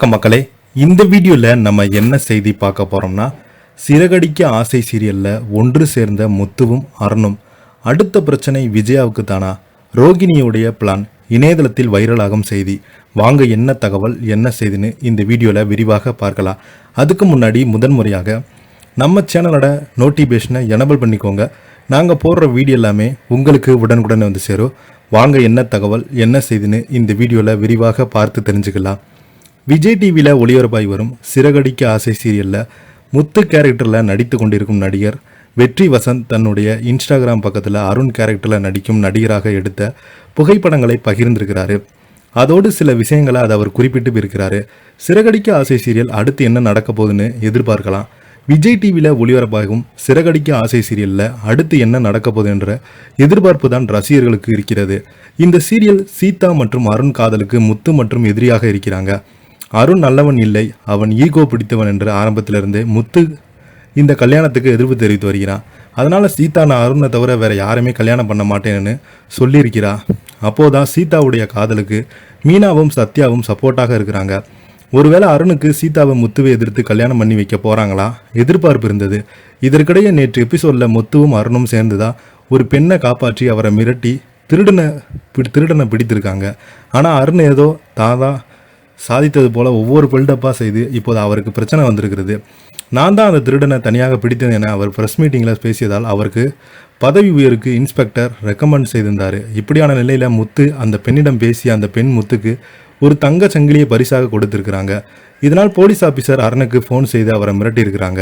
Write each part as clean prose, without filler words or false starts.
மக்களே, இந்த வீடியோல நம்ம என்ன செய்தி பார்க்க போறோம்னா, சிறகடிக்க ஆசை சீரியல்ல ஒன்று சேர்ந்த முத்துவும் அருணும். அடுத்த பிரச்சனை விஜயாவுக்கு தானா? ரோகிணியுடைய பிளான் இணையதளத்தில் வைரலாகும் செய்தி. வாங்க என்ன தகவல் என்ன செய்தின்னு இந்த வீடியோல விரிவாக பார்க்கலாம். அதுக்கு முன்னாடி முதன்முறையாக நம்ம சேனலோட நோட்டிஃபிகேஷனை எனபிள் பண்ணிக்கோங்க. நாங்கள் போடுற வீடியோ எல்லாமே உங்களுக்கு உடனுக்குடன் வந்து சேரும். வாங்க என்ன தகவல் என்ன செய்தின்னு இந்த வீடியோவில் விரிவாக பார்த்து தெரிஞ்சுக்கலாம். விஜய் டிவியில் ஒளிபரப்பாகி வரும் சிறகடிக்க ஆசை சீரியலில் முத்து கேரக்டரில் நடித்து கொண்டிருக்கும் நடிகர் வெற்றி வசந்த் தன்னுடைய இன்ஸ்டாகிராம் பக்கத்தில் அருண் கேரக்டரில் நடிக்கும் நடிகராக எடுத்த புகைப்படங்களை பகிர்ந்திருக்கிறாரு. அதோடு சில விஷயங்களை அதை அவர் குறிப்பிட்டு இருக்கிறாரு. சிறகடிக்க ஆசை சீரியல் அடுத்து என்ன நடக்க போகுதுன்னு எதிர்பார்க்கலாம். விஜய் டிவியில் ஒளிபரப்பாகும் சிறகடிக்க ஆசை சீரியலில் அடுத்து என்ன நடக்க போகுது என்ற எதிர்பார்ப்பு தான் ரசிகர்களுக்கு இருக்கிறது. இந்த சீரியல் சீதா மற்றும் அருண் காதலுக்கு முத்து மற்றும் எதிரியாக இருக்கிறாங்க. அருண் நல்லவன் இல்லை, அவன் ஈகோ பிடித்தவன் என்று ஆரம்பத்திலிருந்தே முத்து இந்த கல்யாணத்துக்கு எதிர்ப்பு தெரிவித்து வருகிறான். அதனால் சீதா நான் அருணை தவிர வேற யாருமே கல்யாணம் பண்ண மாட்டேன்னு சொல்லியிருக்கிறா. அப்போதான் சீதாவுடைய காதலுக்கு மீனாவும் சத்யாவும் சப்போர்ட்டாக இருக்கிறாங்க. ஒருவேளை அருணுக்கு சீதாவை முத்துவை எதிர்த்து கல்யாணம் பண்ணி வைக்க போகிறாங்களா எதிர்பார்ப்பு இருந்தது. இதற்கிடையே நேற்று எபிசோடில் முத்துவும் அருணும் சேர்ந்துதான் ஒரு பெண்ணை காப்பாற்றி அவரை மிரட்டி திருடனை பிடித்திருக்காங்க. ஆனால் அருண் ஏதோ தாதான் சாதித்தது போல ஒவ்வொரு பில்டப்பாக செய்து இப்போது அவருக்கு பிரச்சனை வந்திருக்கிறது. நான் தான் அந்த திருடனை தனியாக பிடித்தேன் என அவர் ப்ரெஸ் மீட்டிங்கில் பேசியதால் அவருக்கு பதவி உயருக்கு இன்ஸ்பெக்டர் ரெக்கமெண்ட் செய்திருந்தார். இப்படியான நிலையில் முத்து அந்த பெண்ணிடம் பேசிய அந்த பெண் முத்துக்கு ஒரு தங்க சங்கிலியை பரிசாக கொடுத்துருக்குறாங்க. இதனால் போலீஸ் ஆஃபீஸர் அருணுக்கு ஃபோன் செய்து அவரை மிரட்டியிருக்கிறாங்க.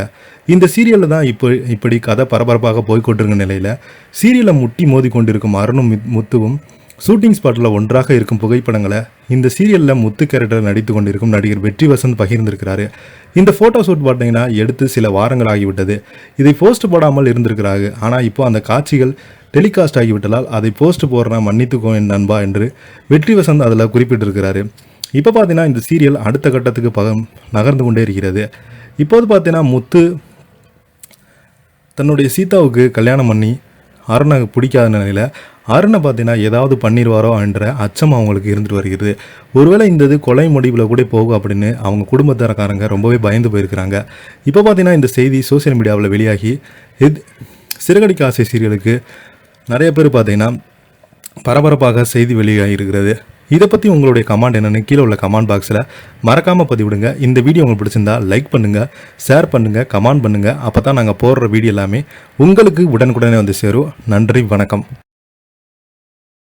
இந்த சீரியலில் தான் இப்படி கதை பரபரப்பாக போய்கொண்டிருக்க நிலையில் சீரியலை முட்டி மோதி கொண்டிருக்கும் அருணும் முத்துவும் ஷூட்டிங் ஸ்பாட்டில் ஒன்றாக இருக்கும் புகைப்படங்களை இந்த சீரியலில் முத்து கேரக்டர் நடித்து கொண்டிருக்கும் நடிகர் வெற்றி வசந்த் பகிர்ந்திருக்கிறாரு. இந்த ஃபோட்டோ ஷூட் பார்த்தீங்கன்னா எடுத்து சில வாரங்கள் ஆகிவிட்டது. இதை போஸ்ட் போடாமல் இருந்திருக்கிறாங்க. ஆனால் இப்போ அந்த காட்சிகள் டெலிகாஸ்ட் ஆகிவிட்டதால் அதை போஸ்ட் போடுறா மன்னித்துக்கோ என் நண்பா என்று வெற்றி வசந்த் அதில் குறிப்பிட்டிருக்கிறாரு. இப்போ பார்த்தீங்கன்னா இந்த சீரியல் அடுத்த கட்டத்துக்கு நகர்ந்து கொண்டே இருக்கிறது. இப்போது பார்த்தீங்கன்னா முத்து தன்னுடைய சீதாவுக்கு கல்யாணம் பண்ணி அருணை பிடிக்காத நிலையில் அருணை பார்த்தீங்கன்னா ஏதாவது பண்ணிடுவாரோ என்ற அச்சம் அவங்களுக்கு இருந்துட்டு வருகிறது. ஒருவேளை இந்த கொலை முடிவில் கூட போகும் அப்படின்னு அவங்க குடும்பத்தாரக்காரங்க ரொம்பவே பயந்து போயிருக்கிறாங்க. இப்போ பார்த்தீங்கன்னா இந்த செய்தி சோசியல் மீடியாவில் வெளியாகி சிறகடிக்க ஆசை சீரியலுக்கு நிறைய பேர் பார்த்தீங்கன்னா பரபரப்பாக செய்தி வெளியாகி இருக்கிறது. இதை பற்றி உங்களுடைய கமெண்ட் என்னென்னு கீழே உள்ள கமெண்ட் பாக்ஸில் மறக்காமல் பதிவிடுங்க. இந்த வீடியோ உங்களுக்கு பிடிச்சிருந்தா லைக் பண்ணுங்கள், ஷேர் பண்ணுங்கள், கமெண்ட் பண்ணுங்கள். அப்போ தான் நாங்கள் போடுற வீடியோ எல்லாமே உங்களுக்கு உடனுக்குடனே வந்து சேரும். நன்றி, வணக்கம்.